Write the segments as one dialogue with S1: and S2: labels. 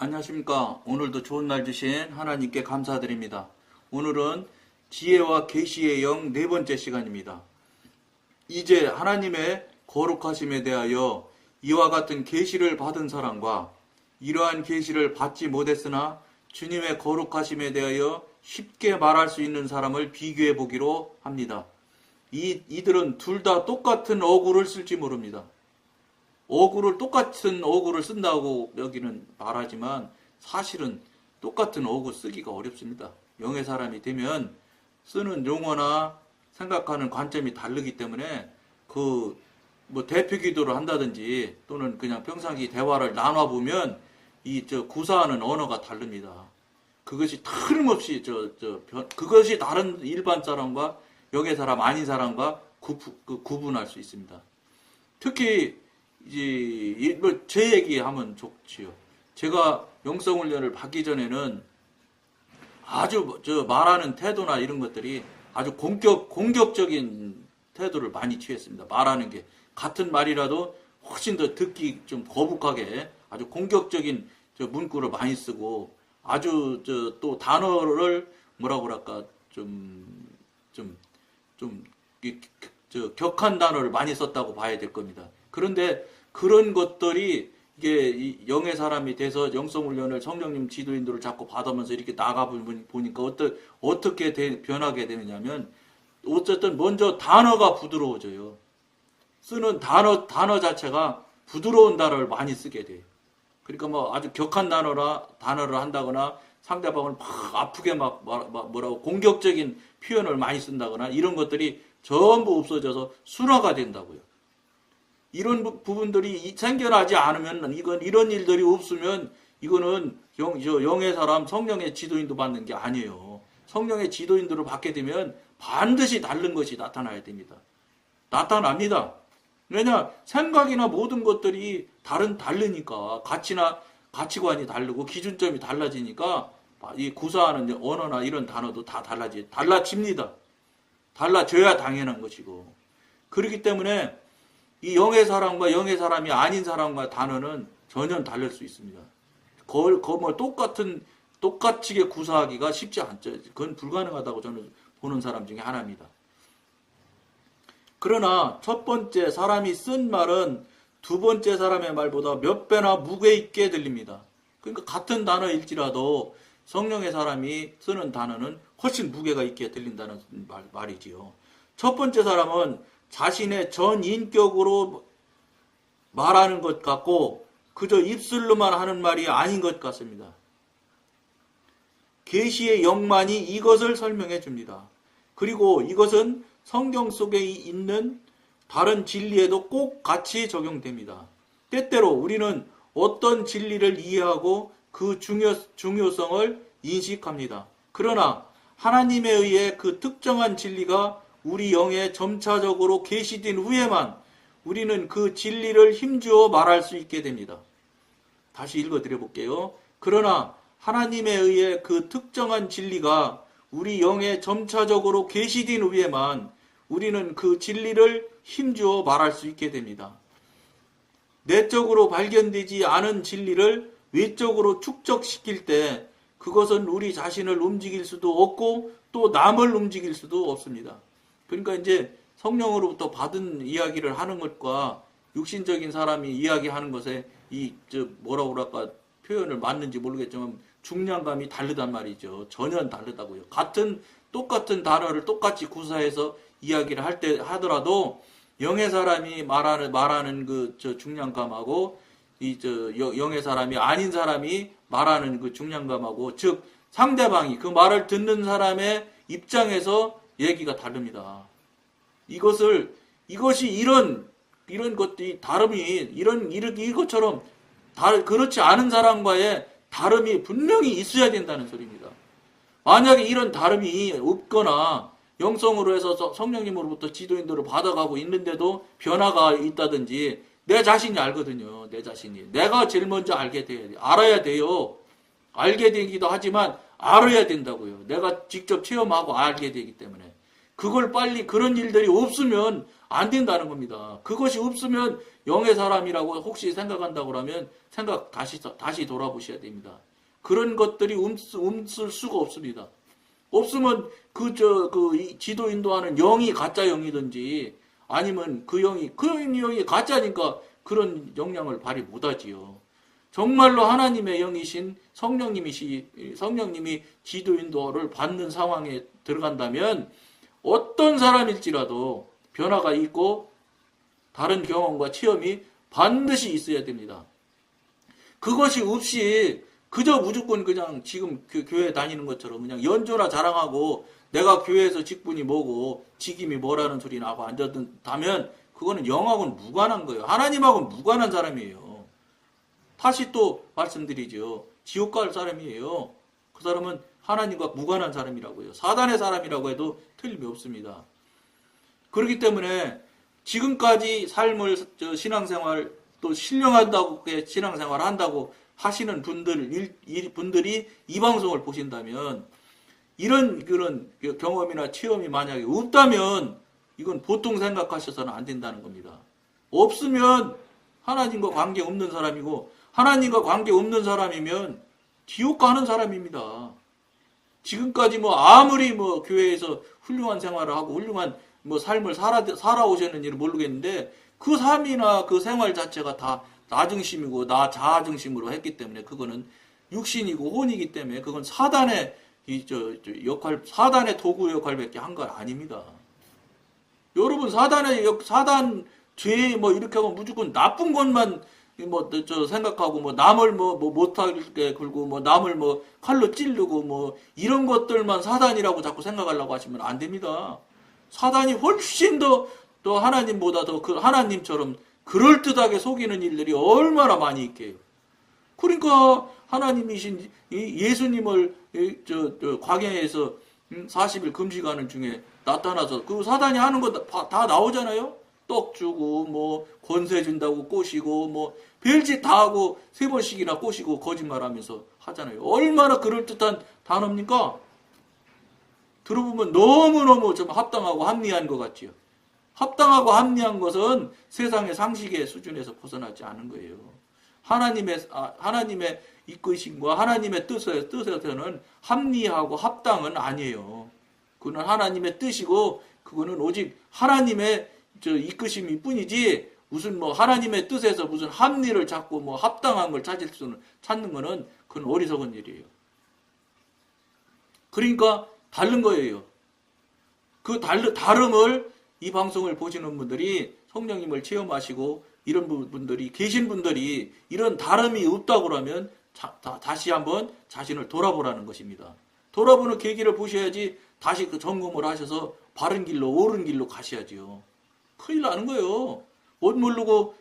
S1: 안녕하십니까. 오늘도 좋은 날 주신 하나님께 감사드립니다. 오늘은 지혜와 계시의 영 네 번째 시간입니다. 이제 하나님의 거룩하심에 대하여 이와 같은 계시를 받은 사람과 이러한 계시를 받지 못했으나 주님의 거룩하심에 대하여 쉽게 말할 수 있는 사람을 비교해 보기로 합니다. 이들은 둘 다 똑같은 어구를 쓸지 모릅니다. 똑같은 어구를 쓴다고 여기는 말하지만 사실은 똑같은 어구 쓰기가 어렵습니다. 영의 사람이 되면 쓰는 용어나 생각하는 관점이 다르기 때문에 대표 기도를 한다든지 또는 그냥 평상시 대화를 나눠보면 구사하는 언어가 다릅니다. 그것이 틀림없이 그것이 다른 일반 사람과 영의 사람 아닌 사람과 구분할 수 있습니다. 특히 제 얘기하면 좋지요. 제가 영성훈련을 받기 전에는 아주 말하는 태도나 이런 것들이 아주 공격적인 태도를 많이 취했습니다. 말하는 게 같은 말이라도 훨씬 더 듣기 좀 거북하게 아주 공격적인 문구를 많이 쓰고 아주 또 단어를 뭐라고 그럴까 격한 단어를 많이 썼다고 봐야 될 겁니다. 그런데 그런 것들이 이게 영의 사람이 돼서 영성훈련을 성령님 지도인들을 자꾸 받으면서 이렇게 나가보니까 어떻게 변하게 되느냐면 어쨌든 먼저 단어가 부드러워져요. 쓰는 단어 자체가 부드러운 단어를 많이 쓰게 돼요. 그러니까 뭐 아주 격한 단어를 한다거나 상대방을 막 아프게 뭐라고 공격적인 표현을 많이 쓴다거나 이런 것들이 전부 없어져서 순화가 된다고요. 이런 부분들이 생겨나지 않으면 이런 일들이 없으면 이거는 영의 사람 성령의 지도인도 받는 게 아니에요. 성령의 지도인들을 받게 되면 반드시 다른 것이 나타나야 됩니다. 나타납니다. 왜냐 생각이나 모든 것들이 다르니까 가치관이 다르고 기준점이 달라지니까 이 구사하는 언어나 이런 단어도 다 달라집니다. 달라져야 당연한 것이고 그렇기 때문에 이 영의 사람과 영의 사람이 아닌 사람과 단어는 전혀 다를 수 있습니다. 똑같이 구사하기가 쉽지 않죠. 그건 불가능하다고 저는 보는 사람 중에 하나입니다. 그러나 첫 번째 사람이 쓴 말은 두 번째 사람의 말보다 몇 배나 무게 있게 들립니다. 그러니까 같은 단어일지라도 성령의 사람이 쓰는 단어는 훨씬 무게가 있게 들린다는 말이지요. 첫 번째 사람은 자신의 전 인격으로 말하는 것 같고 그저 입술로만 하는 말이 아닌 것 같습니다. 계시의 영만이 이것을 설명해 줍니다. 그리고 이것은 성경 속에 있는 다른 진리에도 꼭 같이 적용됩니다. 때때로 우리는 어떤 진리를 이해하고 그 중요성을 인식합니다. 그러나 하나님에 의해 그 특정한 진리가 우리 영에 점차적으로 계시된 후에만 우리는 그 진리를 힘주어 말할 수 있게 됩니다. 다시 읽어드려 볼게요. 그러나 하나님에 의해 그 특정한 진리가 우리 영에 점차적으로 계시된 후에만 우리는 그 진리를 힘주어 말할 수 있게 됩니다. 내적으로 발견되지 않은 진리를 외적으로 축적시킬 때 그것은 우리 자신을 움직일 수도 없고 또 남을 움직일 수도 없습니다. 그러니까 이제 성령으로부터 받은 이야기를 하는 것과 육신적인 사람이 이야기하는 것에 뭐라고 그럴까 표현을 맞는지 모르겠지만 중량감이 다르단 말이죠. 전혀 다르다고요. 똑같은 단어를 똑같이 구사해서 이야기를 하더라도 영의 사람이 말하는 중량감하고 영의 사람이 아닌 사람이 말하는 그 중량감하고 즉 상대방이 그 말을 듣는 사람의 입장에서 얘기가 다릅니다. 이것이 이런 것들이 이것처럼 그렇지 않은 사람과의 다름이 분명히 있어야 된다는 소리입니다. 만약에 이런 다름이 없거나 영성으로 해서 성령님으로부터 지도인들을 받아가고 있는데도 변화가 있다든지 내 자신이 알거든요. 내 자신이. 내가 제일 먼저 알아야 돼요. 알게 되기도 하지만 알아야 된다고요. 내가 직접 체험하고 알게 되기 때문에. 그걸 빨리 그런 일들이 없으면 안 된다는 겁니다. 그것이 없으면 영의 사람이라고 혹시 생각한다고 그러면 생각 다시 돌아보셔야 됩니다. 그런 것들이 없을 수가 없습니다. 없으면 그 지도 인도하는 영이 가짜 영이든지 아니면 그 영이 가짜니까 그런 역량을 발휘 못하지요. 정말로 하나님의 영이신 성령님이 지도 인도를 받는 상황에 들어간다면 어떤 사람일지라도 변화가 있고 다른 경험과 체험이 반드시 있어야 됩니다. 그것이 없이 그저 무조건 그냥 지금 교회 다니는 것처럼 그냥 연조나 자랑하고 내가 교회에서 직분이 뭐고 직임이 뭐라는 소리나 하고 앉았다면 그거는 영하고는 무관한 거예요. 하나님하고는 무관한 사람이에요. 다시 또 말씀드리죠. 지옥 갈 사람이에요. 그 사람은 하나님과 무관한 사람이라고요. 사단의 사람이라고 해도 틀림이 없습니다. 그렇기 때문에 지금까지 삶을 신앙생활 또 신령한다고 신앙생활 한다고 하시는 분들이 이 방송을 보신다면 이런 그런 경험이나 체험이 만약에 없다면 이건 보통 생각하셔서는 안 된다는 겁니다. 없으면 하나님과 관계 없는 사람이고 하나님과 관계 없는 사람이면 지옥 가는 사람입니다. 지금까지 아무리 교회에서 훌륭한 생활을 하고 훌륭한 삶을 살아오셨는지는 모르겠는데 그 삶이나 그 생활 자체가 다 나 중심이고 나 자아 중심으로 했기 때문에 그거는 육신이고 혼이기 때문에 그건 사단의 사단의 도구 역할밖에 한 건 아닙니다. 여러분 사단 죄 이렇게 하면 무조건 나쁜 것만 생각하고 남을 못하게 굴고 남을 칼로 찌르고 이런 것들만 사단이라고 자꾸 생각하려고 하시면 안 됩니다. 사단이 훨씬 더 하나님보다 더 하나님처럼 그럴듯하게 속이는 일들이 얼마나 많이 있게요. 그러니까 하나님이신 예수님을 광야에서 40일 금식하는 중에 나타나서 그 사단이 하는 거 다 나오잖아요. 떡 주고 권세 준다고 꼬시고 별짓 다 하고 3번씩이나 꼬시고 거짓말하면서 하잖아요. 얼마나 그럴듯한 단어입니까? 들어보면 너무너무 좀 합당하고 합리한 것 같지요. 합당하고 합리한 것은 세상의 상식의 수준에서 벗어나지 않은 거예요. 하나님의 이끄심과 하나님의 뜻에서는 합리하고 합당은 아니에요. 그건 하나님의 뜻이고 그거는 오직 하나님의 이끄심이 뿐이지 무슨 하나님의 뜻에서 무슨 합리를 찾고 합당한 걸 찾는 거는 그건 어리석은 일이에요. 그러니까 다른 거예요. 그 다름을 이 방송을 보시는 분들이 성령님을 체험하시고 이런 계신 분들이 이런 다름이 없다고 그러면 다시 한번 자신을 돌아보라는 것입니다. 돌아보는 계기를 보셔야지 다시 그 점검을 하셔서 바른 길로 옳은 길로 가셔야지요. 큰일 나는 거예요. 못 모르고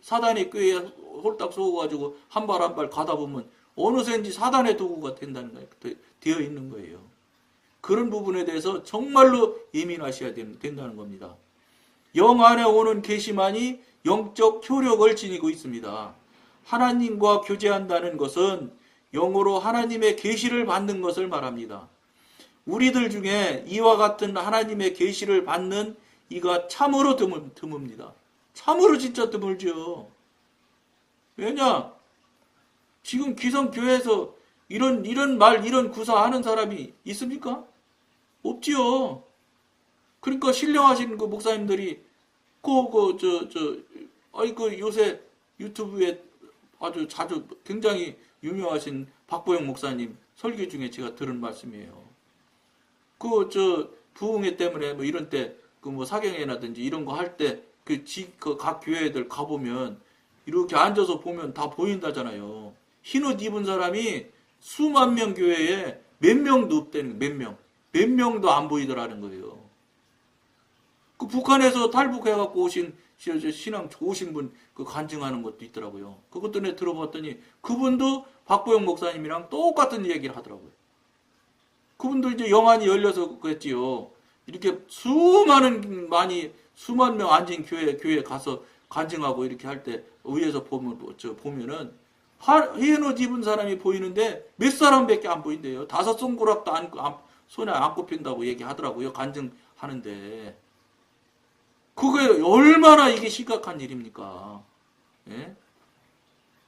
S1: 사단의 꾀에 홀딱 속아가지고 한 발 한 발 가다 보면 어느새인지 사단의 도구가 되어 있는 거예요. 그런 부분에 대해서 정말로 예민하셔야 된다는 겁니다. 영 안에 오는 계시만이 영적 효력을 지니고 있습니다. 하나님과 교제한다는 것은 영으로 하나님의 계시를 받는 것을 말합니다. 우리들 중에 이와 같은 하나님의 계시를 받는 이가 참으로 드뭅니다. 참으로 진짜 드물죠. 왜냐? 지금 기성교회에서 이런 말, 이런 구사하는 사람이 있습니까? 없지요. 그러니까 신령하신 그 목사님들이 요새 유튜브에 아주 자주 굉장히 유명하신 박보영 목사님 설교 중에 제가 들은 말씀이에요. 부흥회 때문에 이런 때 사경회라든지 이런 거 할 때 각 교회들 가보면 이렇게 앉아서 보면 다 보인다잖아요. 흰옷 입은 사람이 수만 명 교회에 몇 명도 없다는 거예요. 몇 명도 안 보이더라는 거예요. 그 북한에서 탈북해갖고 오신 신앙 좋으신 분 간증하는 것도 있더라고요. 그것도 내가 들어봤더니 그분도 박보영 목사님이랑 똑같은 얘기를 하더라고요. 그분도 이제 영안이 열려서 그랬지요. 이렇게 수만 명 앉은 교회에 가서 간증하고 이렇게 할 때 위에서 보면은 흰 옷 입은 사람이 보이는데 몇 사람밖에 안 보인대요. 5 손가락도 손에 안 꼽힌다고 얘기하더라고요. 간증하는 하는데 그게 얼마나 이게 심각한 일입니까? 예?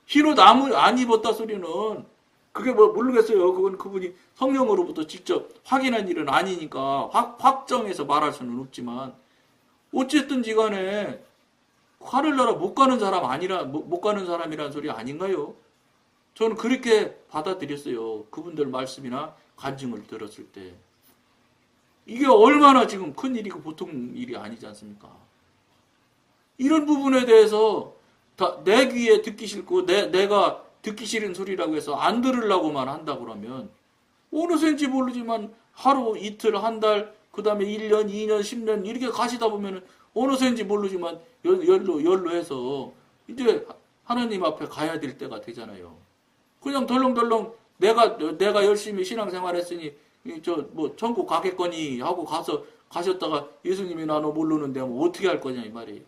S1: 흰옷 안 입었다 소리는 그게 뭐 모르겠어요. 그건 그분이 성령으로부터 직접 확인한 일은 아니니까 확정해서 말할 수는 없지만 어쨌든지 간에 하늘나라 못 가는 사람이란 소리 아닌가요? 저는 그렇게 받아들였어요. 그분들 말씀이나 간증을 들었을 때. 이게 얼마나 지금 큰 일이고 보통 일이 아니지 않습니까? 이런 부분에 대해서 내 귀에 듣기 싫고 내가 듣기 싫은 소리라고 해서 안 들으려고만 한다 그러면 어느 새인지 모르지만 하루, 이틀, 한 달, 그 다음에 1년, 2년, 10년 이렇게 가시다 보면 어느 새인지 모르지만 열로 해서 이제 하나님 앞에 가야 될 때가 되잖아요. 그냥 덜렁덜렁 내가 열심히 신앙생활 했으니 천국 가겠거니 하고 가셨다가 예수님이 나 너 모르는데 하면 어떻게 할 거냐 이 말이에요.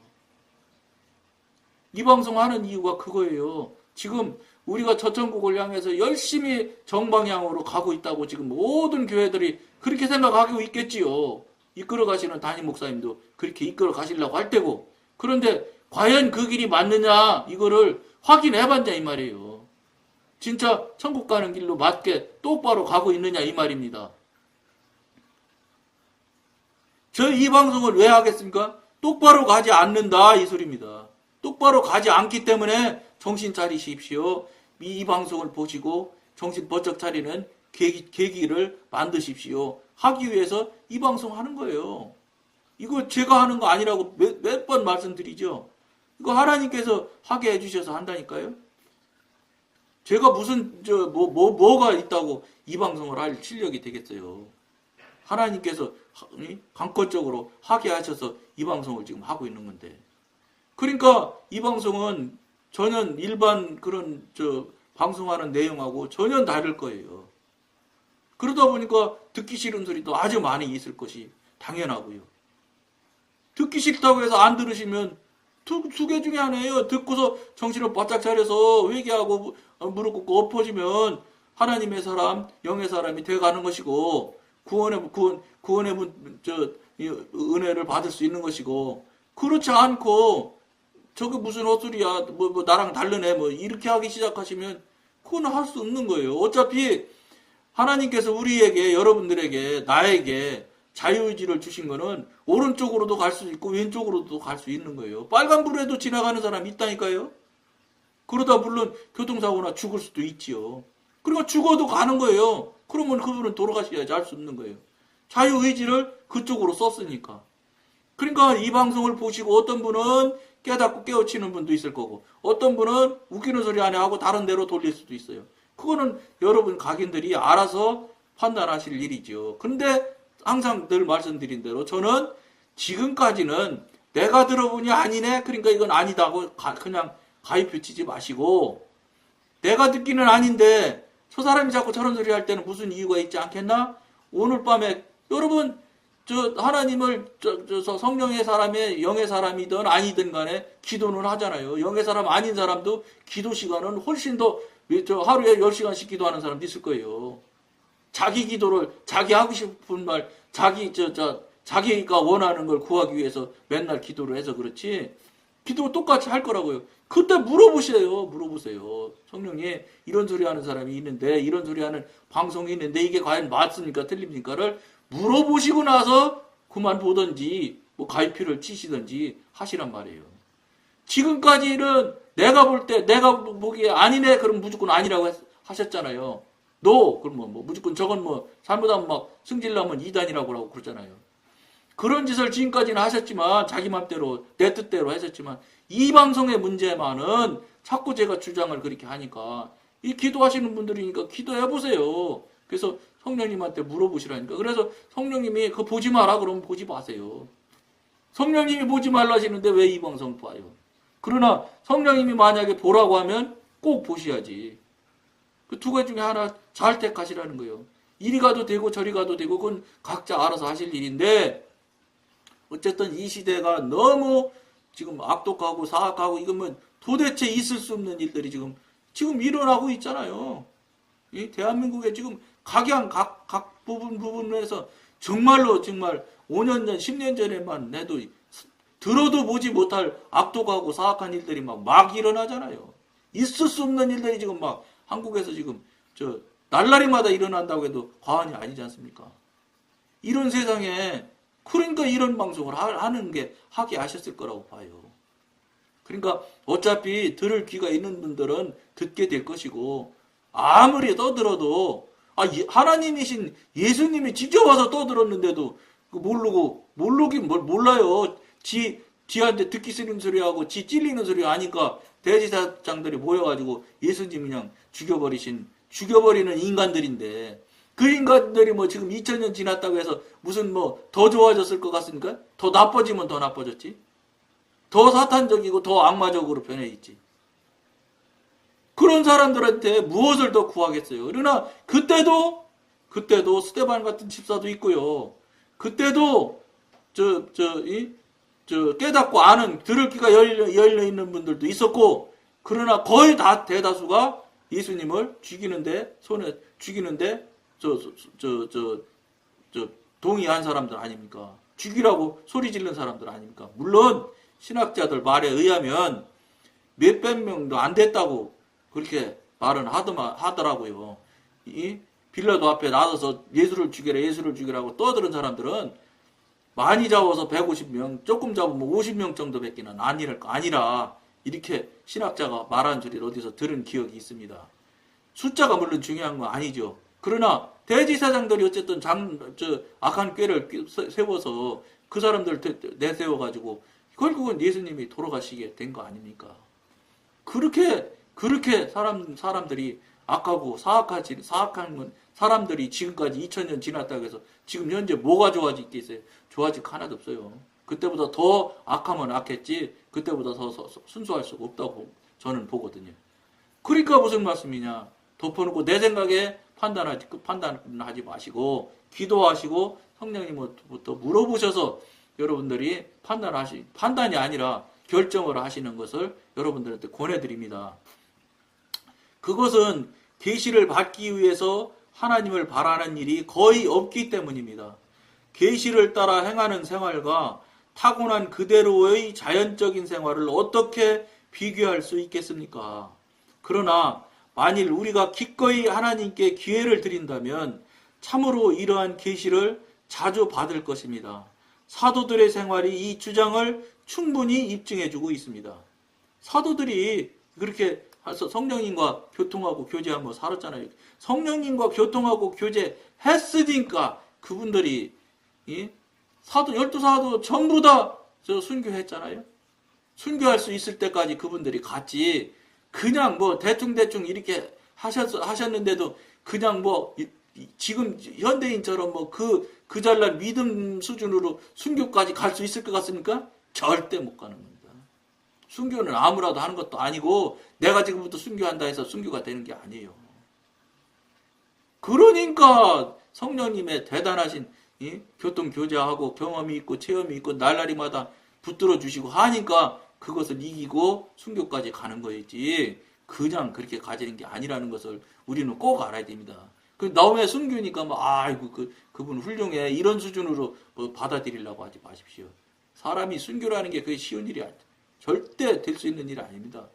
S1: 이 방송 하는 이유가 그거예요. 지금 우리가 저 천국을 향해서 열심히 정방향으로 가고 있다고 지금 모든 교회들이 그렇게 생각하고 있겠지요. 이끌어 가시는 담임 목사님도 그렇게 이끌어 가시려고 할 때고. 그런데 과연 그 길이 맞느냐 이거를 확인해 봤냐 이 말이에요. 진짜 천국 가는 길로 맞게 똑바로 가고 있느냐 이 말입니다. 저 이 방송을 왜 하겠습니까? 똑바로 가지 않는다 이 소리입니다. 똑바로 가지 않기 때문에 정신 차리십시오. 이 방송을 보시고 정신 번쩍 차리는 계기를 만드십시오. 하기 위해서 이 방송 하는 거예요. 이거 제가 하는 거 아니라고 몇 번 말씀드리죠. 이거 하나님께서 하게 해주셔서 한다니까요. 제가 무슨 뭐가 있다고 이 방송을 할 실력이 되겠어요. 하나님께서 강권적으로 하게 하셔서 이 방송을 지금 하고 있는 건데. 그러니까 이 방송은 전혀 일반 그런 방송하는 내용하고 전혀 다를 거예요. 그러다 보니까 듣기 싫은 소리도 아주 많이 있을 것이 당연하고요. 듣기 싫다고 해서 안 들으시면 두 개 중에 하나예요. 듣고서 정신을 바짝 차려서 회개하고 무릎 꿇고 엎어지면 하나님의 사람, 영의 사람이 돼가는 것이고 구원의 은혜를 받을 수 있는 것이고 그렇지 않고 저게 무슨 헛소리야 뭐 나랑 다르네 뭐 이렇게 하기 시작하시면 그건 할 수 없는 거예요. 어차피 하나님께서 우리에게 여러분들에게 나에게 자유의지를 주신 거는 오른쪽으로도 갈 수 있고 왼쪽으로도 갈 수 있는 거예요. 빨간불에도 지나가는 사람이 있다니까요. 그러다 물론 교통사고나 죽을 수도 있지요. 그러니까 죽어도 가는 거예요. 그러면 그분은 돌아가셔야지 할 수 없는 거예요. 자유의지를 그쪽으로 썼으니까. 그러니까 이 방송을 보시고 어떤 분은 깨닫고 깨우치는 분도 있을 거고 어떤 분은 웃기는 소리 안 하고 다른 데로 돌릴 수도 있어요. 그거는 여러분 각인들이 알아서 판단하실 일이죠. 근데 항상 늘 말씀드린 대로 저는 지금까지는 내가 들어보니 아니네 그러니까 이건 아니다고 그냥 가입표 치지 마시고 내가 듣기는 아닌데 저 사람이 자꾸 저런 소리 할 때는 무슨 이유가 있지 않겠나? 오늘 밤에 여러분 하나님을 성령의 사람의 영의 사람이든 아니든 간에 기도는 하잖아요. 영의 사람 아닌 사람도 기도 시간은 훨씬 더 하루에 10시간씩 기도하는 사람도 있을 거예요. 자기 기도를 자기 하고 싶은 말 자기가 원하는 걸 구하기 위해서 맨날 기도를 해서 그렇지 기도 똑같이 할 거라고요. 그때 물어보세요. 성령님 이런 소리 하는 사람이 있는데 이런 소리 하는 방송이 있는데 이게 과연 맞습니까 틀립니까를 물어보시고 나서 그만 보든지 뭐 가입표를 치시든지 하시란 말이에요. 지금까지는 내가 보기에 아니네 그럼 무조건 아니라고 하셨잖아요. 그럼 뭐 무조건 저건 뭐 잘못하면 막 승질나면 이단이라고 그러잖아요. 그런 짓을 지금까지는 하셨지만 자기 맘대로 내 뜻대로 하셨지만 이 방송의 문제만은 자꾸 제가 주장을 그렇게 하니까 이 기도하시는 분들이니까 기도해보세요. 그래서 성령님한테 물어보시라니까. 그래서 성령님이 그거 보지 마라 그러면 보지 마세요. 성령님이 보지 말라 하시는데 왜 이 방송 봐요? 그러나 성령님이 만약에 보라고 하면 꼭 보셔야지. 그 두 가지 중에 하나 잘 택하시라는 거예요. 이리 가도 되고 저리 가도 되고 그건 각자 알아서 하실 일인데 어쨌든 이 시대가 너무 지금 악독하고 사악하고 이건 도대체 있을 수 없는 일들이 지금 일어나고 있잖아요. 이 대한민국에 지금 각 부분에서 정말로 정말 5년 전, 10년 전에만 해도 들어도 보지 못할 악독하고 사악한 일들이 막 일어나잖아요. 있을 수 없는 일들이 지금 막 한국에서 지금 날라리마다 일어난다고 해도 과언이 아니지 않습니까? 이런 세상에 그러니까 이런 방송을 하는 게 하게 하셨을 거라고 봐요. 그러니까 어차피 들을 귀가 있는 분들은 듣게 될 것이고 아무리 떠들어도 하나님이신 예수님이 직접 와서 떠들었는데도 모르긴 몰라요. 지한테 듣기 싫은 소리하고 지 찔리는 소리 아니까 대제사장들이 모여가지고 예수님 그냥 죽여버리는 인간들인데 그 인간들이 뭐 지금 2000년 지났다고 해서 무슨 뭐 더 좋아졌을 것 같습니까? 더 나빠지면 더 나빠졌지. 더 사탄적이고 더 악마적으로 변해 있지. 그런 사람들한테 무엇을 더 구하겠어요? 그러나 그때도 스데반 같은 집사도 있고요. 그때도 깨닫고 아는 들을 귀가 열려 있는 분들도 있었고, 그러나 거의 다 대다수가 예수님을 죽이는데 동의한 사람들 아닙니까? 죽이라고 소리 지른 사람들 아닙니까? 물론 신학자들 말에 의하면 몇백 명도 안 됐다고 그렇게 말은 하더라고요. 이 빌라도 앞에 나서서 예수를 죽이라고 떠드는 사람들은 많이 잡아서 150명, 조금 잡으면 50명 정도밖에는 아니라 이렇게 신학자가 말한 소리를 어디서 들은 기억이 있습니다. 숫자가 물론 중요한 건 아니죠. 그러나 대지사장들이 어쨌든 악한 꾀를 세워서 그 사람들 내세워가지고 결국은 예수님이 돌아가시게 된 거 아닙니까? 그렇게 사람들이 악하고 사악한 사람들이 지금까지 2000년 지났다고 해서 지금 현재 뭐가 좋아지겠어요? 좋아질 거 하나도 없어요. 그때보다 더 악하면 악했지 그때보다 더 순수할 수가 없다고 저는 보거든요. 그러니까 무슨 말씀이냐? 덮어놓고 내 생각에 판단하지 마시고 기도하시고 성령님부터 물어보셔서 여러분들이 판단이 아니라 결정을 하시는 것을 여러분들한테 권해드립니다. 그것은 계시를 받기 위해서 하나님을 바라는 일이 거의 없기 때문입니다. 계시를 따라 행하는 생활과 타고난 그대로의 자연적인 생활을 어떻게 비교할 수 있겠습니까? 그러나 만일 우리가 기꺼이 하나님께 기회를 드린다면 참으로 이러한 계시를 자주 받을 것입니다. 사도들의 생활이 이 주장을 충분히 입증해주고 있습니다. 사도들이 그렇게 성령님과 교통하고 교제하며 살았잖아요. 성령님과 교통하고 교제했으니까 그분들이 열두 사도 전부 다 순교했잖아요. 순교할 수 있을 때까지 그분들이 갔지. 그냥 뭐 대충 이렇게 하셨는데도 그냥 뭐 지금 현대인처럼 뭐 그 잘난 믿음 수준으로 순교까지 갈 수 있을 것 같습니까? 절대 못 가는 겁니다. 순교는 아무라도 하는 것도 아니고 내가 지금부터 순교한다 해서 순교가 되는 게 아니에요. 그러니까 성령님의 대단하신 교통교제하고 경험이 있고 체험이 있고 날라리마다 붙들어 주시고 하니까 그것을 이기고 순교까지 가는 거였지 그냥 그렇게 가지는 게 아니라는 것을 우리는 꼭 알아야 됩니다. 나중에 순교니까 아이고 그분 훌륭해 이런 수준으로 받아들이려고 하지 마십시오. 사람이 순교라는 게 그게 쉬운 일이 아니다. 절대 될 수 있는 일이 아닙니다.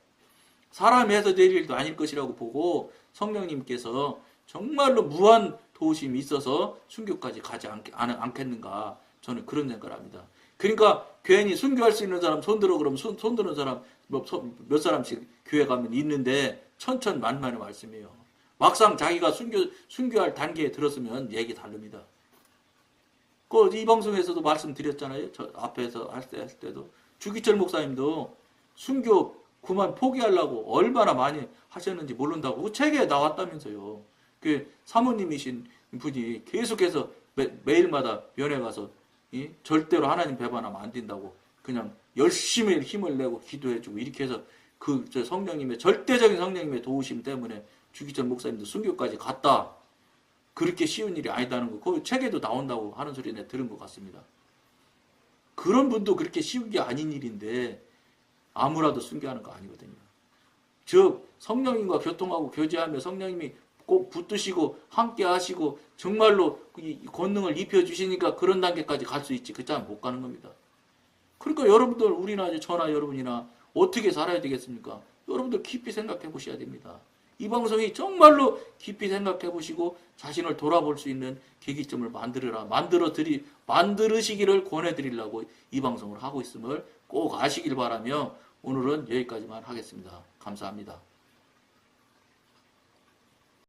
S1: 사람이 해서 될 일도 아닐 것이라고 보고 성령님께서 정말로 무한 도우심이 있어서 순교까지 가지 않겠는가 저는 그런 생각을 합니다. 그러니까 괜히 순교할 수 있는 사람 손들어 그러면 손드는 사람 몇 사람씩 교회 가면 있는데 천천만만의 말씀이에요. 막상 자기가 순교할 단계에 들었으면 얘기 다릅니다. 이 방송에서도 말씀드렸잖아요. 저 앞에서 할 때도 주기철 목사님도 순교 그만 포기하려고 얼마나 많이 하셨는지 모른다고 그 책에 나왔다면서요. 그 사모님이신 분이 계속해서 매일마다 면회 가서 절대로 하나님 배반하면 안 된다고 그냥 열심히 힘을 내고 기도해주고 이렇게 해서 성령님의 절대적인 성령님의 도우심 때문에 주기철 목사님도 순교까지 갔다. 그렇게 쉬운 일이 아니다는 거 그 책에도 나온다고 하는 소리 내가 들은 것 같습니다. 그런 분도 그렇게 쉬운 게 아닌 일인데 아무라도 순교하는 거 아니거든요. 즉 성령님과 교통하고 교제하며 성령님이 꼭 붙드시고 함께 하시고 정말로 이 권능을 입혀주시니까 그런 단계까지 갈 수 있지. 그렇지 않으면 못 가는 겁니다. 그러니까 여러분들, 우리나 이제 저나 여러분이나 어떻게 살아야 되겠습니까? 여러분들 깊이 생각해 보셔야 됩니다. 이 방송이 정말로 깊이 생각해 보시고 자신을 돌아볼 수 있는 계기점을 만들으시기를 권해드리려고 이 방송을 하고 있음을 꼭 아시길 바라며 오늘은 여기까지만 하겠습니다. 감사합니다.